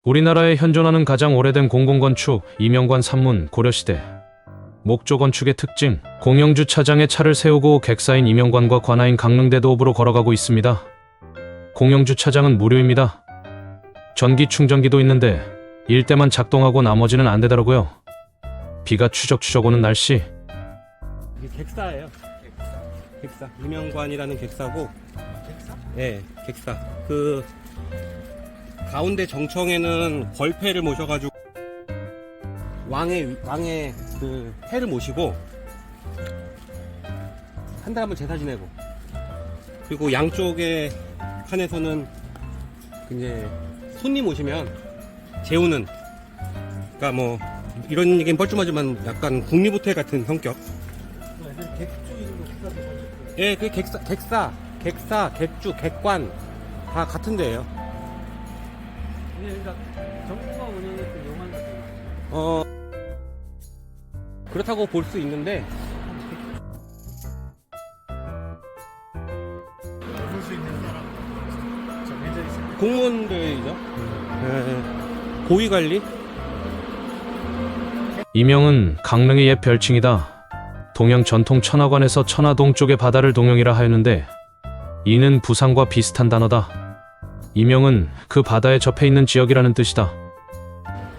우리나라에 현존하는 가장 오래된 공공건축 이명관 산문 고려시대. 목조 건축의 특징, 공영주차장에 차를 세우고 객사인 이명관과 관아인 강릉대도읍으로 걸어가고 있습니다. 공영주차장은 무료입니다. 전기 충전기도 있는데 일대만 작동하고 나머지는 안 되더라고요. 비가 추적추적 오는 날씨. 이게 객사예요. 객사. 이명관이라는 객사고. 객사? 네, 객사. 그 가운데 정청에는 걸패를 모셔가지고 왕의 그 패를 모시고 한 달 한번 제사 지내고, 그리고 양쪽에 칸에서는 이제 손님 오시면 재우는, 그러니까 뭐 이런 얘기는 뻘쭘하지만 약간 국립호텔 같은 성격. 예, 그 객사, 객주, 객관 다 같은 데예요. 그러니까 정부가 운영했던 용안 같은 그렇다고 볼 수 있는데, 볼 수 있는 사람 정해져 있습니다. 공무원들이죠. 고위관리. 이명은 강릉의 옛 별칭이다. 동양 전통 천화관에서 천화동 쪽의 바다를 동영이라 하였는데 이는 부산과 비슷한 단어다. 이명은 그 바다에 접해 있는 지역이라는 뜻이다.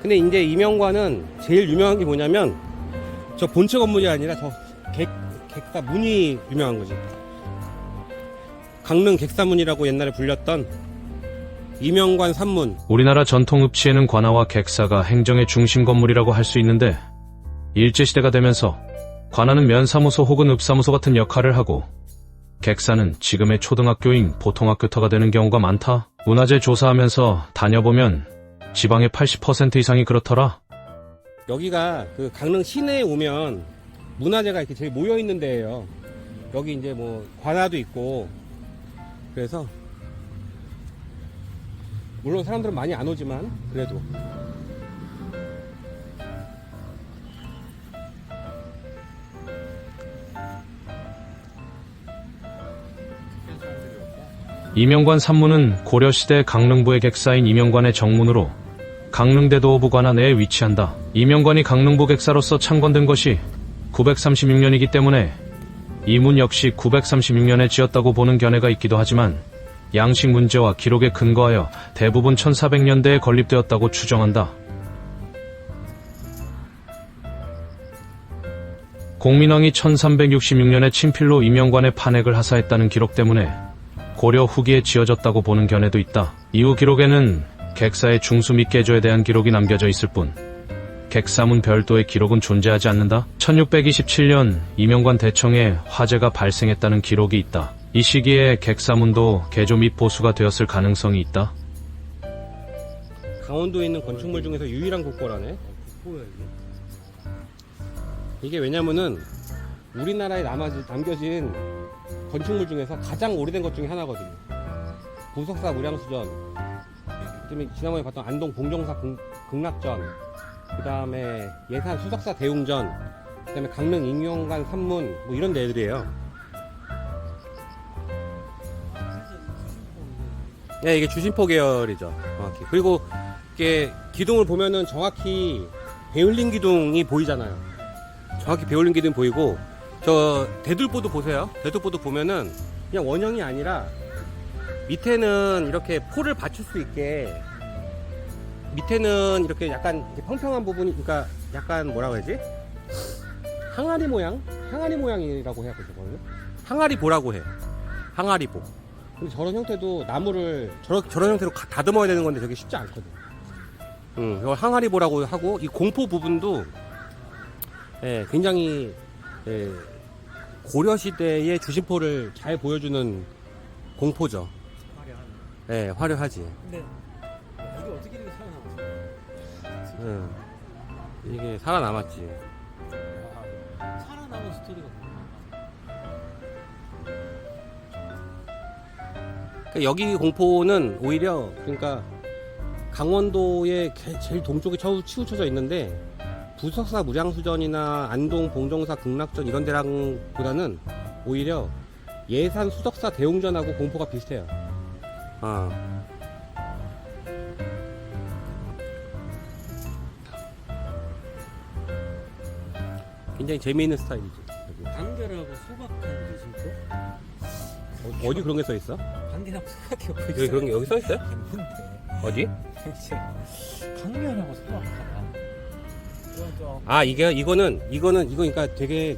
근데 이제 이명관은 제일 유명한 게 뭐냐면 저 본체 건물이 아니라 저 객사 문이 유명한 거지. 강릉 객사문이라고 옛날에 불렸던 이명관 산문. 우리나라 전통 읍지에는 관아와 객사가 행정의 중심 건물이라고 할 수 있는데 일제시대가 되면서 관아는 면사무소 혹은 읍사무소 같은 역할을 하고 객사는 지금의 초등학교인 보통학교터가 되는 경우가 많다. 문화재 조사하면서 다녀보면 지방의 80% 이상이 그렇더라. 여기가 그 강릉 시내에 오면 문화재가 이렇게 제일 모여 있는 데예요. 여기 이제 뭐 관아도 있고, 그래서 물론 사람들은 많이 안 오지만 그래도. 이명관 산문은 고려시대 강릉부의 객사인 이명관의 정문으로 강릉대도읍 관아 내에 위치한다. 이명관이 강릉부 객사로서 창건된 것이 936년이기 때문에 이 문 역시 936년에 지었다고 보는 견해가 있기도 하지만 양식 문제와 기록에 근거하여 대부분 1400년대에 건립되었다고 추정한다. 공민왕이 1366년에 친필로 이명관의 판액을 하사했다는 기록 때문에 고려 후기에 지어졌다고 보는 견해도 있다. 이후 기록에는 객사의 중수 및 개조에 대한 기록이 남겨져 있을 뿐 객사문 별도의 기록은 존재하지 않는다. 1627년 이명관 대청에 화재가 발생했다는 기록이 있다. 이 시기에 객사문도 개조 및 보수가 되었을 가능성이 있다. 강원도에 있는 건축물 중에서 유일한 국보라네. 뭐야 이게 왜냐면은 우리나라에 남겨진 건축물 중에서 가장 오래된 것 중에 하나거든요. 부석사 무량수전, 그다음에 지난번에 봤던 안동 봉정사 극락전, 그 다음에 예산 수석사 대웅전, 그 다음에 강릉 이명관 산문, 뭐 이런 데들이에요. 네, 이게 주신포 계열이죠, 정확히. 그리고 이게 기둥을 보면은 정확히 베울린 기둥이 보이잖아요. 정확히 베울린 기둥이 보이고, 저 대들보도 보세요. 대들보도 보면은 그냥 원형이 아니라 밑에는 이렇게 포를 받칠 수 있게, 밑에는 이렇게 약간 이렇게 평평한 부분이, 그러니까 약간 뭐라고 해야지? 항아리 모양이라고 해야 되거든요. 항아리보라고 해. 항아리보. 근데 저런 형태도 나무를 저런 형태로 다듬어야 되는 건데 저게 쉽지 않거든. 이걸 항아리보라고 하고, 이 공포 부분도 굉장히 고려시대의 주신포를 잘 보여주는 공포죠. 화려하네. 화려하지. 근데 이게 어떻게 이렇게 살아남았어? 이게 살아남았지. 살아남은 스토리가 그러니까 여기 공포는 오히려, 그러니까 강원도의 제일 동쪽에 치우쳐져 있는데 부석사 무량수전이나 안동 봉정사 극락전 이런 데랑 보다는 오히려 예산 수석사 대웅전하고 공포가 비슷해요. 굉장히 재미있는 스타일이지. 여기. 간결하고 소박한 지심도? 어디 그런 게 써 있어? 간결하고 소박해 보이죠? 여기 그런 게 여기 써 있어요? 없는데. 어디? 간결하고 소박하다. 이건 좀 아 이거는 그러니까 되게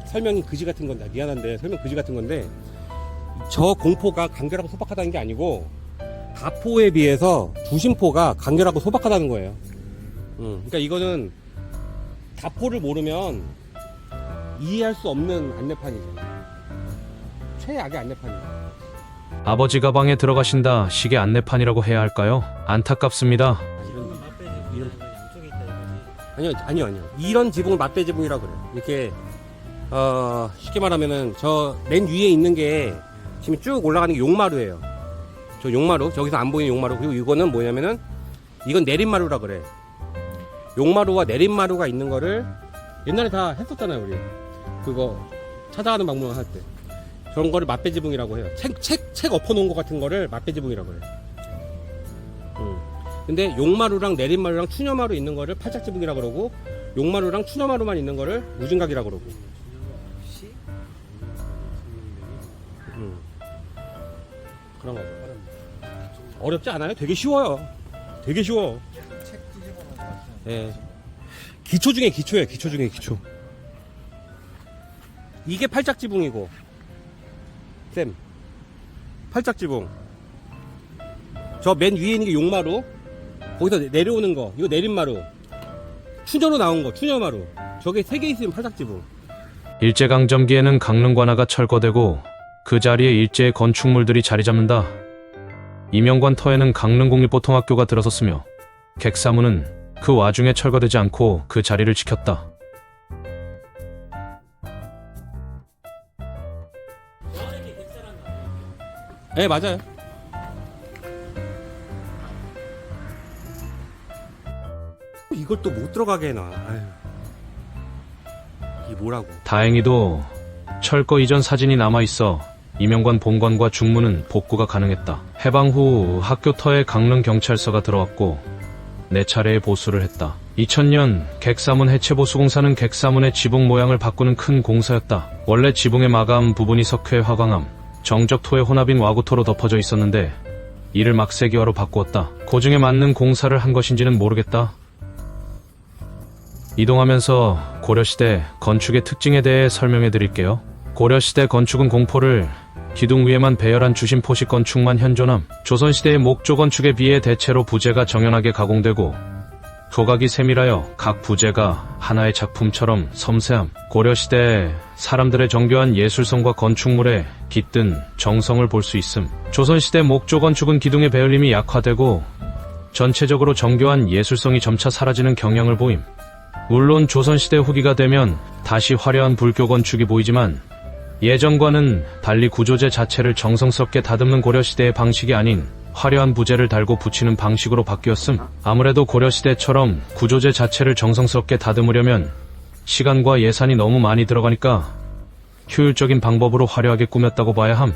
설명이 그지 같은 건데 미안한데 설명 그지 같은 건데 저 공포가 간결하고 소박하다는 게 아니고 가포에 비해서 주심포가 간결하고 소박하다는 거예요. 그러니까 이거는 가포를 모르면 이해할 수 없는 안내판이죠. 최악의 안내판이죠. 아버지 가방에 들어가신다 시계 안내판이라고 해야 할까요? 안타깝습니다. 지금 맛배지 이런- 양쪽에 있다 이거지. 아니요. 이런 지붕을 맞대 지붕이라 그래요. 이렇게 쉽게 말하면은 저 맨 위에 있는 게 지금 쭉 올라가는 게 용마루예요. 저 용마루, 저기서 안 보이는 용마루. 그리고 이거는 뭐냐면은 이건 내림마루라 그래. 용마루와 내림마루가 있는 거를 옛날에 다 했었잖아요, 우리. 그거 찾아가는 방문을 할 때. 저런 거를 맛배지붕이라고 해요. 책 엎어놓은 것 같은 거를 맛배지붕이라고 그래. 근데 용마루랑 내림마루랑 추녀마루 있는 거를 팔짝지붕이라고 그러고 용마루랑 추녀마루만 있는 거를 우진각이라고 그러고. 시? 그런 거죠. 어렵지 않아요? 되게 쉬워요. 되게 쉬워. 책 뒤집어 놓은 것 같아. 예. 기초 중에 기초예요. 기초 중에 기초. 이게 팔짝지붕이고, 쌤. 팔짝지붕. 저 맨 위에 있는 게 용마루. 거기서 내려오는 거. 이거 내림마루. 추녀로 나온 거. 추녀마루. 저게 세 개 있으면 팔짝지붕. 일제강점기에는 강릉 관아가 철거되고 그 자리에 일제의 건축물들이 자리 잡는다. 이명관 터에는 강릉국립보통학교가 들어섰으며 객사무는 그 와중에 철거되지 않고 그 자리를 지켰다. 네, 맞아요. 이걸 또 못 들어가게 해놔. 아유. 이게 뭐라고. 다행히도 철거 이전 사진이 남아있어 이명관 본관과 중문은 복구가 가능했다. 해방 후 학교 터에 강릉경찰서가 들어왔고 4차례의 보수를 했다. 2000년 객사문 해체보수공사는 객사문의 지붕 모양을 바꾸는 큰 공사였다. 원래 지붕의 마감 부분이 석회 화강암, 정적토의 혼합인 와구토로 덮어져 있었는데 이를 막세기화로 바꾸었다. 고증에 맞는 공사를 한 것인지는 모르겠다. 이동하면서 고려시대 건축의 특징에 대해 설명해 드릴게요. 고려시대 건축은 공포를 기둥 위에만 배열한 주심포식 건축만 현존함. 조선시대의 목조 건축에 비해 대체로 부재가 정연하게 가공되고 조각이 세밀하여 각 부재가 하나의 작품처럼 섬세함. 고려시대 사람들의 정교한 예술성과 건축물에 깃든 정성을 볼 수 있음. 조선시대 목조 건축은 기둥의 배열림이 약화되고 전체적으로 정교한 예술성이 점차 사라지는 경향을 보임. 물론 조선시대 후기가 되면 다시 화려한 불교 건축이 보이지만 예전과는 달리 구조재 자체를 정성스럽게 다듬는 고려시대의 방식이 아닌 화려한 부재를 달고 붙이는 방식으로 바뀌었음. 아무래도 고려시대처럼 구조재 자체를 정성스럽게 다듬으려면 시간과 예산이 너무 많이 들어가니까 효율적인 방법으로 화려하게 꾸몄다고 봐야 함.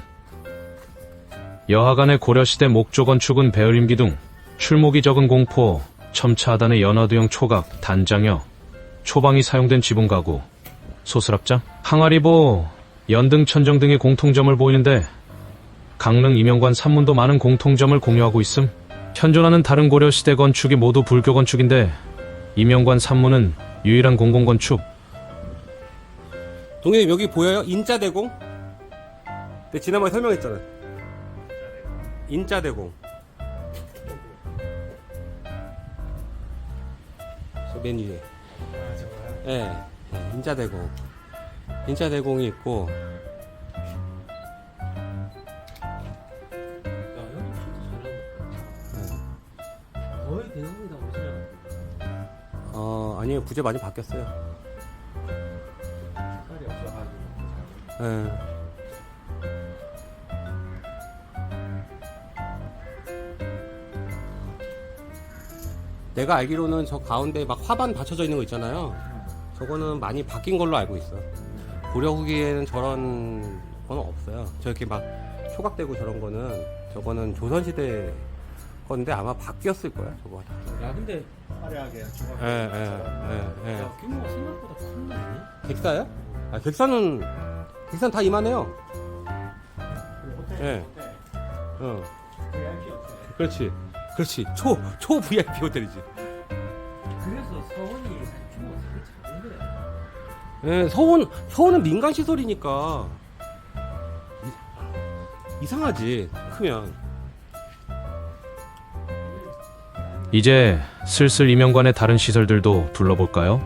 여하간의 고려시대 목조 건축은 배열림 기둥, 출목이 적은 공포, 첨차 하단의 연화두형 초각, 단장여, 초방이 사용된 지붕 가구, 소스랍장, 항아리보, 연등 천정 등의 공통점을 보이는데 강릉 이명관 산문도 많은 공통점을 공유하고 있음. 현존하는 다른 고려시대 건축이 모두 불교 건축인데 이명관 산문은 유일한 공공건축. 동현님 여기 보여요? 인자대공? 네, 지난번에 설명했잖아요. 인자대공. 저 맨 위에. 아, 저거야? 네, 인자대공. 인자대공이 있고, 야, 형님 진짜 잘하고 거의 대부분이 다 오시잖아. 아니요, 부재 많이 바뀌었어요. 색깔이 없어가지고. 예. 내가 알기로는 저 가운데 막 화반 받쳐져 있는 거 있잖아요. 저거는 많이 바뀐 걸로 알고 있어. 고려 후기에는 저런 거는 없어요. 저렇게 막 초각되고 저런 거는, 저거는 조선시대 건데 아마 바뀌었을 거야 저거. 야 근데 화려하게 조각. 예. 야, 규모가 생각보다 컸네. 객사요? 아 객사는 다 이만해요. 예. 어. VIP 호텔. 그렇지. 초 VIP 호텔이지. 그래서 서원이 규모가 되게 작은 거야. 예, 서원은 민간 시설이니까 이상하지 크면. 이제 슬슬 임영관의 다른 시설들도 둘러볼까요?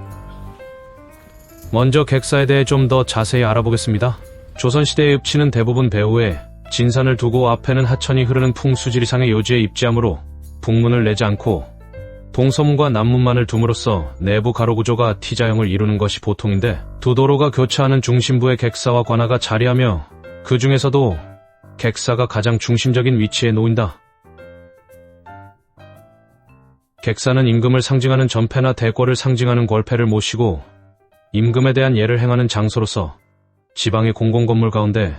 먼저 객사에 대해 좀 더 자세히 알아보겠습니다. 조선시대의 읍치는 대부분 배후에 진산을 두고 앞에는 하천이 흐르는 풍수지리상의 요지에 입지하므로 북문을 내지 않고 동서문과 남문만을 둠으로써 내부 가로구조가 T자형을 이루는 것이 보통인데, 두 도로가 교차하는 중심부에 객사와 관하가 자리하며 그 중에서도 객사가 가장 중심적인 위치에 놓인다. 객사는 임금을 상징하는 전패나 대궐을 상징하는 궐패를 모시고 임금에 대한 예를 행하는 장소로서 지방의 공공건물 가운데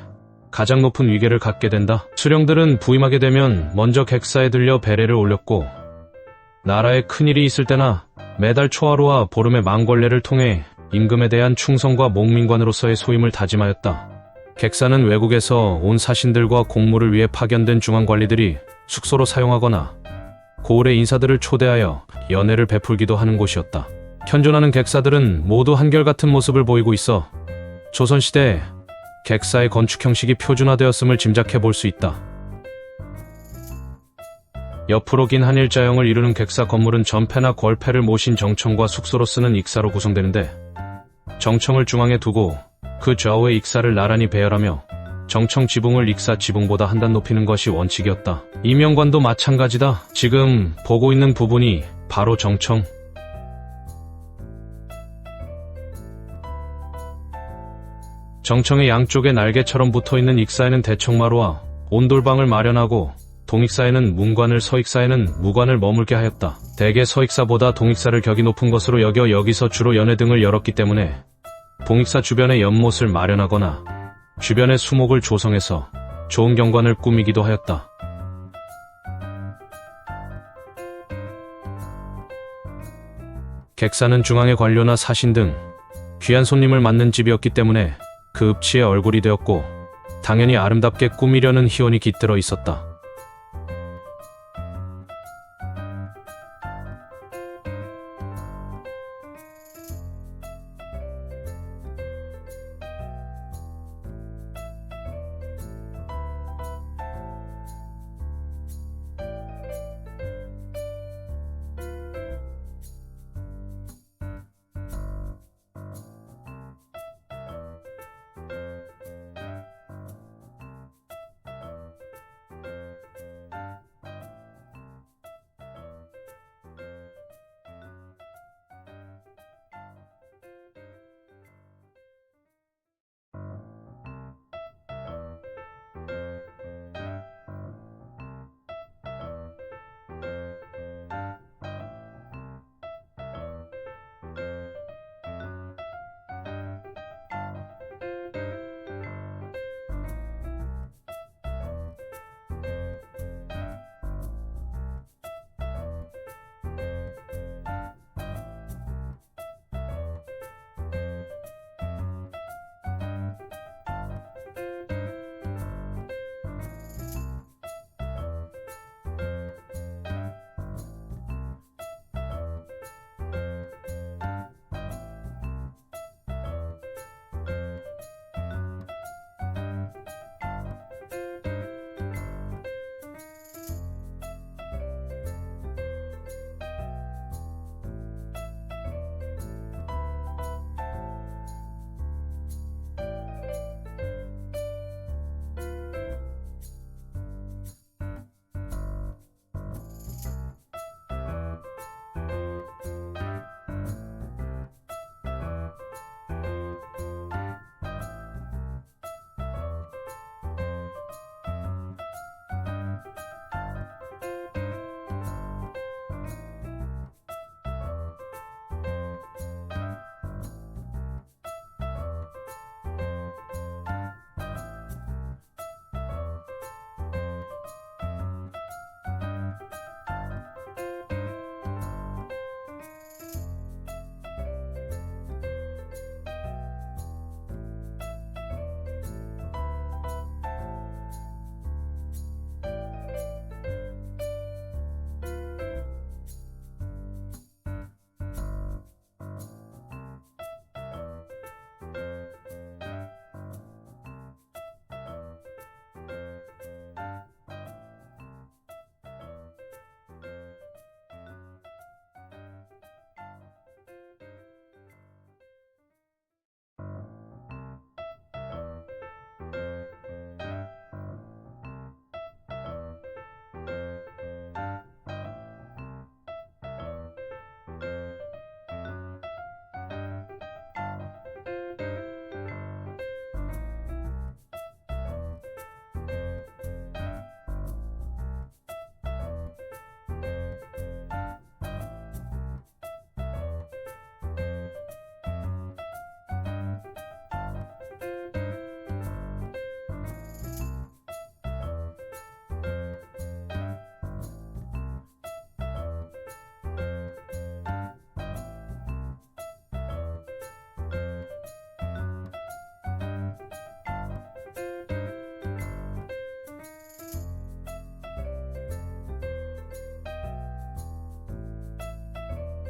가장 높은 위계를 갖게 된다. 수령들은 부임하게 되면 먼저 객사에 들려 배례를 올렸고, 나라에 큰일이 있을 때나 매달 초하루와 보름의 망걸례를 통해 임금에 대한 충성과 목민관으로서의 소임을 다짐하였다. 객사는 외국에서 온 사신들과 공무를 위해 파견된 중앙관리들이 숙소로 사용하거나 고을의 인사들을 초대하여 연회를 베풀기도 하는 곳이었다. 현존하는 객사들은 모두 한결같은 모습을 보이고 있어 조선시대에 객사의 건축 형식이 표준화되었음을 짐작해 볼 수 있다. 옆으로 긴 한일자형을 이루는 객사 건물은 전패나 궐패를 모신 정청과 숙소로 쓰는 익사로 구성되는데, 정청을 중앙에 두고 그 좌우의 익사를 나란히 배열하며 정청 지붕을 익사 지붕보다 한 단 높이는 것이 원칙이었다. 임영관도 마찬가지다. 지금 보고 있는 부분이 바로 정청. 정청의 양쪽에 날개처럼 붙어있는 익사에는 대청마루와 온돌방을 마련하고, 동익사에는 문관을, 서익사에는 무관을 머물게 하였다. 대개 서익사보다 동익사를 격이 높은 것으로 여겨 여기서 주로 연회 등을 열었기 때문에 동익사 주변에 연못을 마련하거나 주변에 수목을 조성해서 좋은 경관을 꾸미기도 하였다. 객사는 중앙의 관료나 사신 등 귀한 손님을 맞는 집이었기 때문에 그 읍치의 얼굴이 되었고, 당연히 아름답게 꾸미려는 희원이 깃들어 있었다.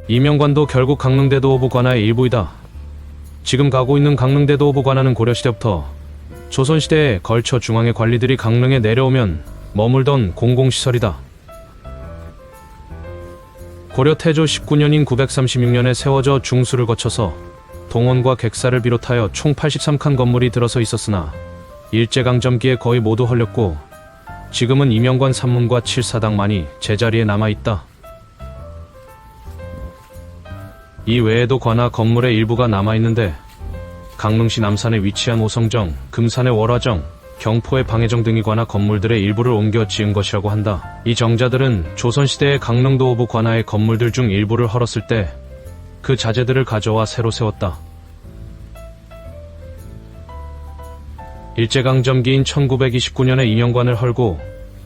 이명관도 결국 강릉대도호부 관아의 일부이다. 지금 가고 있는 강릉대도호부 관아는 고려시대부터 조선시대에 걸쳐 중앙의 관리들이 강릉에 내려오면 머물던 공공시설이다. 고려 태조 19년인 936년에 세워져 중수를 거쳐서 동원과 객사를 비롯하여 총 83칸 건물이 들어서 있었으나 일제강점기에 거의 모두 헐렸고 지금은 이명관 산문과 칠사당만이 제자리에 남아있다. 이 외에도 관아 건물의 일부가 남아있는데 강릉시 남산에 위치한 오성정, 금산의 월화정, 경포의 방해정 등이 관아 건물들의 일부를 옮겨 지은 것이라고 한다. 이 정자들은 조선시대의 강릉도호부 관아의 건물들 중 일부를 헐었을 때 그 자재들을 가져와 새로 세웠다. 일제강점기인 1929년에 이명관을 헐고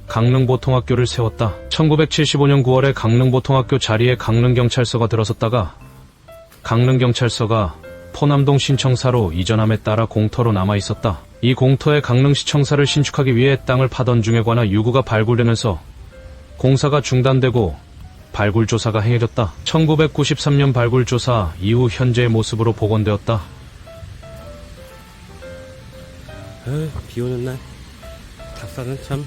강릉보통학교를 세웠다. 1975년 9월에 강릉보통학교 자리에 강릉경찰서가 들어섰다가 강릉경찰서가 포남동 신청사로 이전함에 따라 공터로 남아있었다. 이 공터에 강릉시청사를 신축하기 위해 땅을 파던 중에 관아 유구가 발굴되면서 공사가 중단되고 발굴조사가 행해졌다. 1993년 발굴조사 이후 현재의 모습으로 복원되었다. 비 오는 날 닭사는 참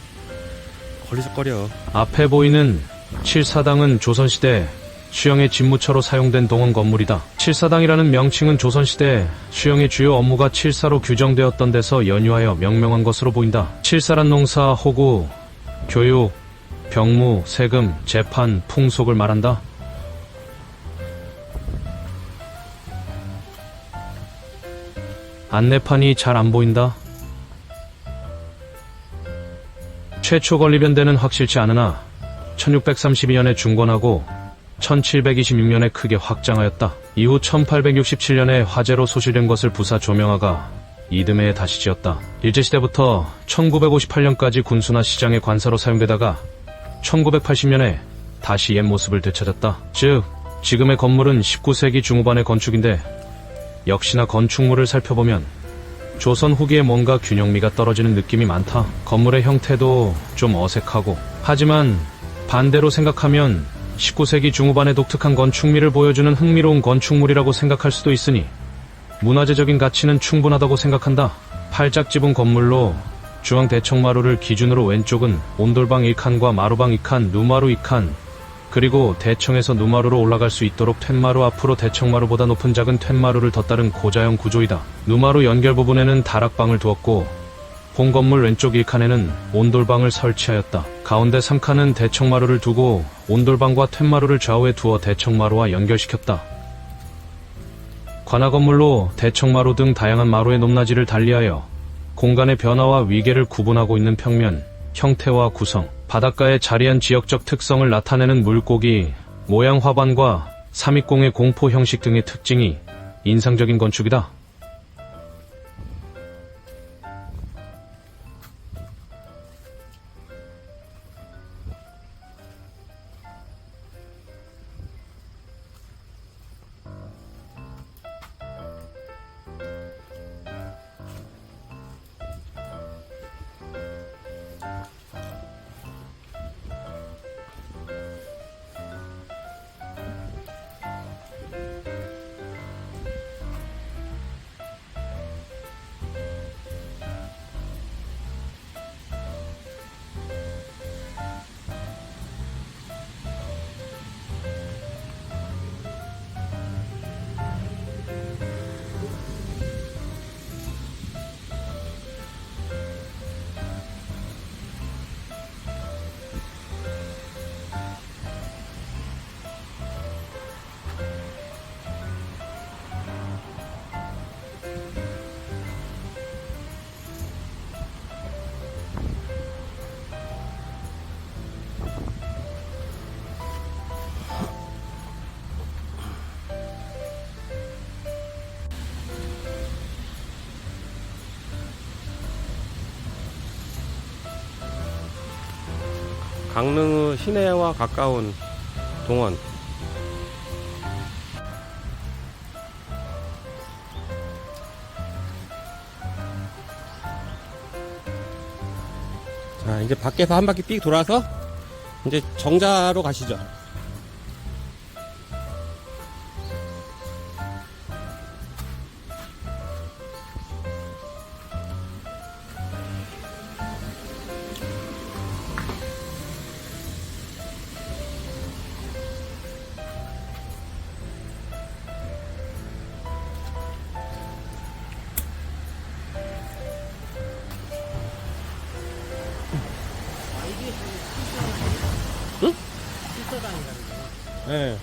걸리적거려. 앞에 보이는 칠사당은 조선시대 수영의 집무처로 사용된 동원 건물이다. 칠사당이라는 명칭은 조선시대 수영의 주요 업무가 칠사로 규정되었던 데서 연유하여 명명한 것으로 보인다. 칠사란 농사, 호구, 교육, 병무, 세금, 재판, 풍속을 말한다. 안내판이 잘 안 보인다. 최초 건립연대는 확실치 않으나 1632년에 중건하고 1726년에 크게 확장하였다. 이후 1867년에 화재로 소실된 것을 부사 조명하가 이듬해에 다시 지었다. 일제시대부터 1958년까지 군수나 시장의 관사로 사용되다가 1980년에 다시 옛 모습을 되찾았다. 즉, 지금의 건물은 19세기 중후반의 건축인데 역시나 건축물을 살펴보면 조선 후기에 뭔가 균형미가 떨어지는 느낌이 많다. 건물의 형태도 좀 어색하고, 하지만 반대로 생각하면 19세기 중후반의 독특한 건축미를 보여주는 흥미로운 건축물이라고 생각할 수도 있으니 문화재적인 가치는 충분하다고 생각한다. 팔짝 집은 건물로 중앙 대청마루를 기준으로 왼쪽은 온돌방 1칸과 마루방 2칸, 누마루 2칸, 그리고 대청에서 누마루로 올라갈 수 있도록 툇마루 앞으로 대청마루보다 높은 작은 툇마루를 덧따른 고자형 구조이다. 누마루 연결 부분에는 다락방을 두었고 본 건물 왼쪽 1칸에는 온돌방을 설치하였다. 가운데 3칸은 대청마루를 두고 온돌방과 툇마루를 좌우에 두어 대청마루와 연결시켰다. 관아 건물로 대청마루 등 다양한 마루의 높낮이를 달리하여 공간의 변화와 위계를 구분하고 있는 평면, 형태와 구성, 바닷가의 자리한 지역적 특성을 나타내는 물고기, 모양 화반과 삼익공의 공포 형식 등의 특징이 인상적인 건축이다. 강릉의 시내와 가까운 동원. 자, 이제 밖에서 한 바퀴 삑 돌아서 이제 정자로 가시죠. 예.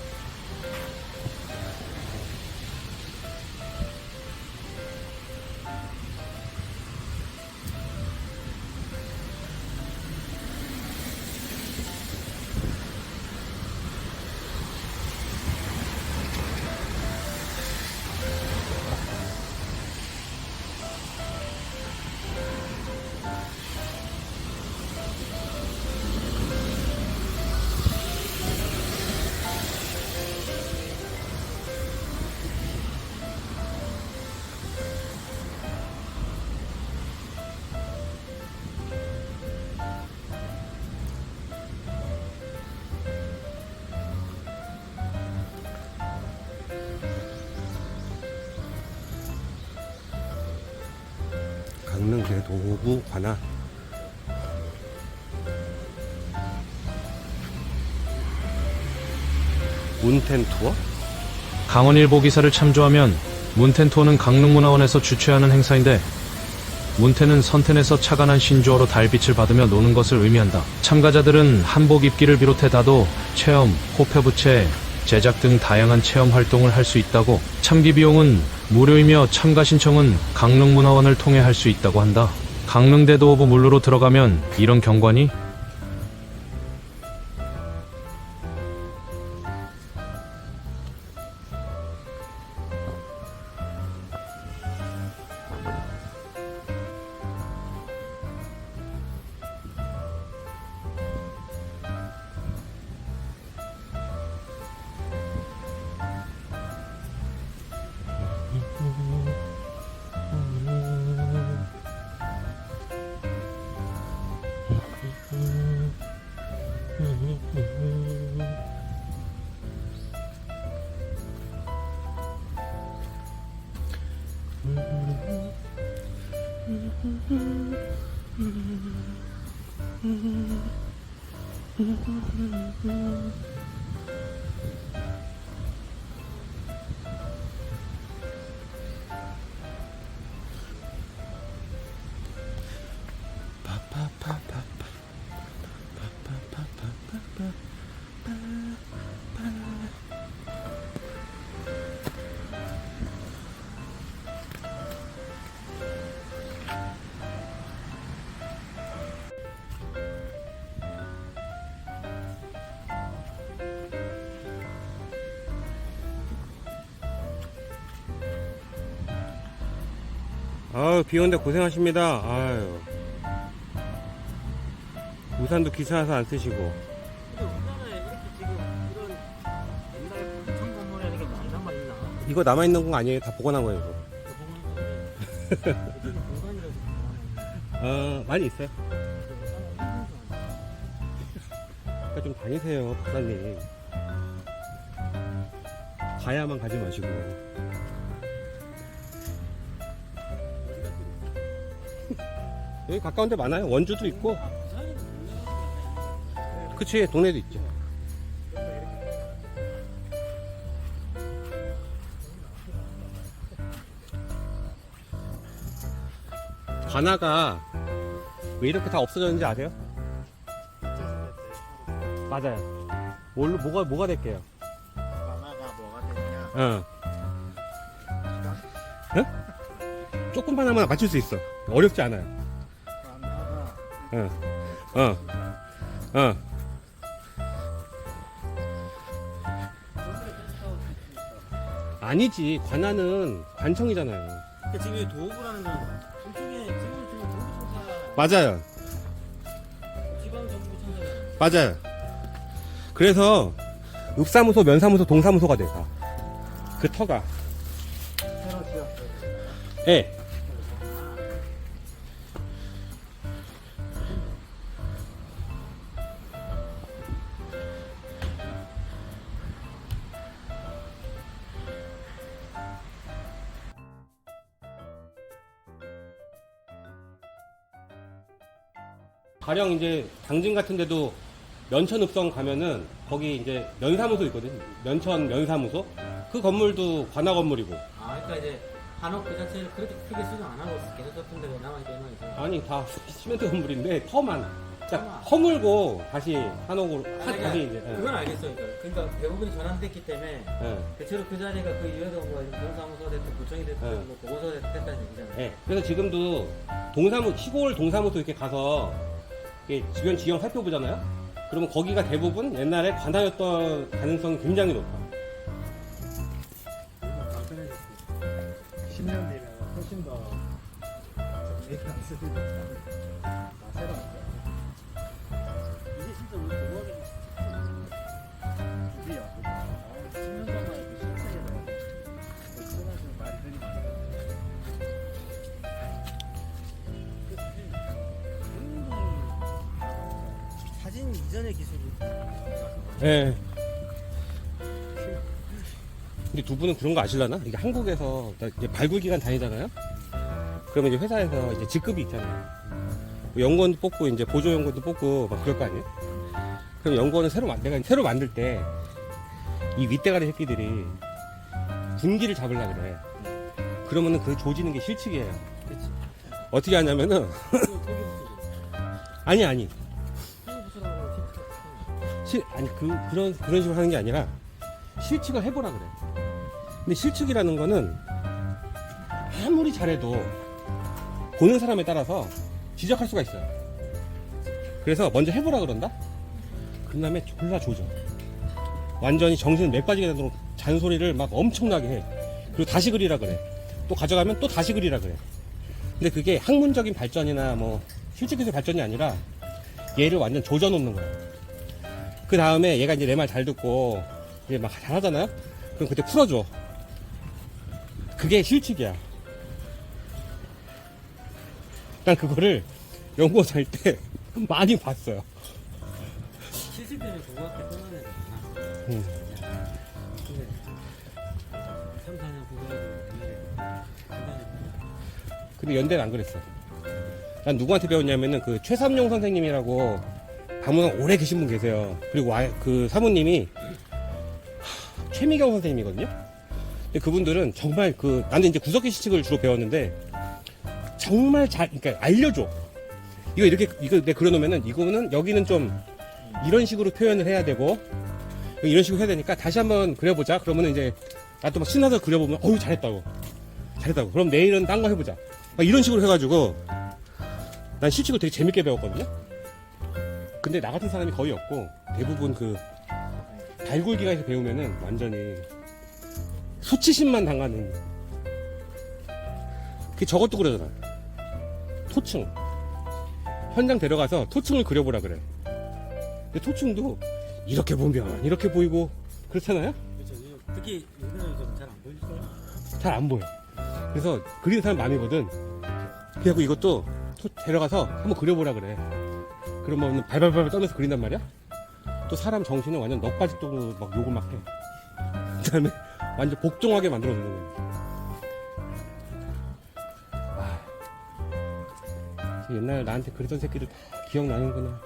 강릉 대도구 관악. 문텐 투어? 강원일보 기사를 참조하면 문텐투어는 강릉문화원에서 주최하는 행사인데 문텐은 선텐에서 차관한 신조어로 달빛을 받으며 노는 것을 의미한다. 참가자들은 한복 입기를 비롯해 다도, 체험, 호패부채, 제작 등 다양한 체험 활동을 할 수 있다고. 참기 비용은 무료이며 참가 신청은 강릉문화원을 통해 할 수 있다고 한다. 강릉대도 오브 물루로 들어가면 이런 경관이 아유, 비 오는데 고생하십니다. 아유. 우산도 귀찮아서 안 쓰시고. 근데 우리나라에 이렇게 지금 이런 옛날 부천 건물에 이렇게 많이 남아있나? 이거 남아있는 건 아니에요. 다 보관한 거예요, 이거. 이거 공간이라서 많이 있어요. 그러니까 좀 다니세요, 박사님. 가야만 가지 마시고. 여기 가까운 데 많아요. 원주도 있고. 그치, 동네도 있죠. 관아가 왜 이렇게 다 없어졌는지 아세요? 맞아요. 뭐가 될게요? 만화가 뭐가 되냐? 응. 응? 조금만 하면 맞출 수 있어. 어렵지 않아요. 만화가 응. 어. 어. 아니지. 관아는 관청이잖아요. 그러니까 지금 이 도구라는 건 일종의 지금 도구청사 맞아요. 지방정부청사잖아요. 맞아요. 그래서 읍사무소, 면사무소, 동사무소가 돼. 다. 그 터가. 새로 지었어요. 예. 가령 이제 당진 같은 데도 면천읍성 가면은 거기 이제 면사무소 있거든. 면천 면사무소. 그 건물도 관아 건물이고. 아, 그러니까 이제 한옥 그 자체를 그렇게 크게 수정 안 하고 계속 같은 데가 남아있고 있는 거죠. 아니 다 시멘트 건물인데 터만. 그러니까 허물고 다시 한옥으로 다시 이제. 예. 그건 알겠어요. 그러니까 대부분이 전환됐기 때문에 예. 대체로 그 자리가 그 이회동과 동사무소 됐든 구청이 됐든 네. 뭐 보건소가 됐다는 얘기잖아요. 예. 그래서 지금도 시골 동사무소 이렇게 가서 이렇게 주변 지형 살펴보잖아요. 그러면 거기가 대부분 옛날에 관아였던 가능성이 굉장히 높아. 10년 뒤면 훨씬 더 얘기 안 쓰니까 나 새로 이게 진짜 우리 도박이 드디어 10년 전만 해도 실세계로 쓰러진 말들이 사진 이전의 기술이 예. 근데 두 분은 그런 거 아실라나? 이게 한국에서 이제 발굴기관 다니잖아요? 그러면 이제 회사에서 이제 직급이 있잖아요. 뭐 연구원도 뽑고, 이제 보조연구원도 뽑고, 막 그럴 거 아니에요? 그럼 연구원은 내가 새로 만들 때, 이 윗대가리 새끼들이 분기를 잡으려고 그래. 그러면은 그 조지는 게 실측이에요. 그치. 어떻게 하냐면은, 아니. 아니, 그런 식으로 하는 게 아니라, 실측을 해보라 그래. 근데 실측이라는 거는 아무리 잘해도 보는 사람에 따라서 지적할 수가 있어요. 그래서 먼저 해보라 그런다? 그 다음에 졸라 조져. 완전히 정신 몇 빠지게 되도록 잔소리를 막 엄청나게 해. 그리고 다시 그리라 그래. 또 가져가면 또 다시 그리라 그래. 근데 그게 학문적인 발전이나 뭐 실측기술 발전이 아니라 얘를 완전 조져 놓는 거야. 그 다음에 얘가 이제 내 말 잘 듣고 이제 막 잘하잖아요? 그럼 그때 풀어줘. 그게 실측이야. 난 그거를 연구원 할 때 많이 봤어요. 실습 때문에 고등학교 끝나는 거잖아. 응. 근데 3, 4년 고등학교 근데 연대는 안 그랬어. 난 누구한테 배웠냐면은 그 최삼용 선생님이라고 방문한 오래 계신 분 계세요. 그리고 그 사모님이 최미경 선생님이거든요. 근데 그분들은 정말 나는 이제 구석기 시측을 주로 배웠는데 정말 그러니까 알려줘. 이거 내가 그려놓으면은 이거는 여기는 좀 이런 식으로 표현을 해야 되고 이런 식으로 해야 되니까 다시 한번 그려보자. 그러면은 이제 나도 막 신나서 그려보면 어우 잘했다고. 그럼 내일은 딴 거 해보자. 막 이런 식으로 해가지고 난 실측을 되게 재밌게 배웠거든요. 근데 나 같은 사람이 거의 없고 대부분 발굴기관에서 배우면은 완전히 수치심만 당하는. 저것도 그러잖아. 토층. 현장 데려가서 토층을 그려보라 그래. 근데 토층도 이렇게 보면 이렇게 보이고 그렇잖아요? 특히 요즘은 좀 잘 안 보이죠? 잘 안 보여. 그래서 그리는 사람 많이거든. 그래갖고 이것도 데려가서 한번 그려보라 그래. 그러면 발발발 떨면서 그린단 말이야? 또 사람 정신을 완전 넉바지도 막 욕을 막 해. 그 다음에 완전 복종하게 만들어 놓는 거야. 옛날 나한테 그랬던 새끼들 다 기억나는구나.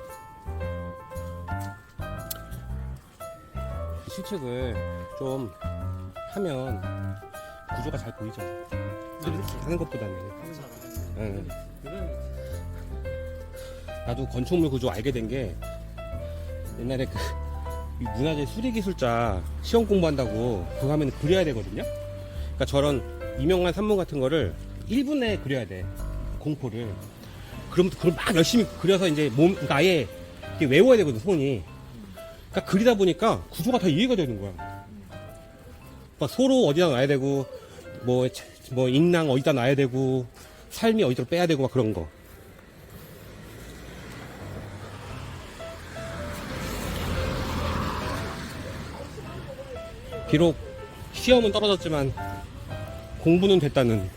실측을 좀 하면 구조가 잘 보이죠. 이렇게 하는 것보다는. 응. 나도 건축물 구조 알게 된 게 옛날에 이 문화재 수리기술자 시험 공부한다고 그거 하면 그려야 되거든요. 그러니까 저런 이명관 산문 같은 거를 1분에 그려야 돼. 공포를. 그럼 그걸 막 열심히 그려서 이제 그러니까 아예 이렇게 외워야 되거든, 손이. 그러니까 그리다 보니까 구조가 다 이해가 되는 거야. 막 소로 어디다 놔야 되고, 뭐 인랑 어디다 놔야 되고, 삶이 어디다 빼야 되고, 막 그런 거. 비록 시험은 떨어졌지만 공부는 됐다는.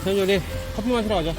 현준이 커피 마시러 가자.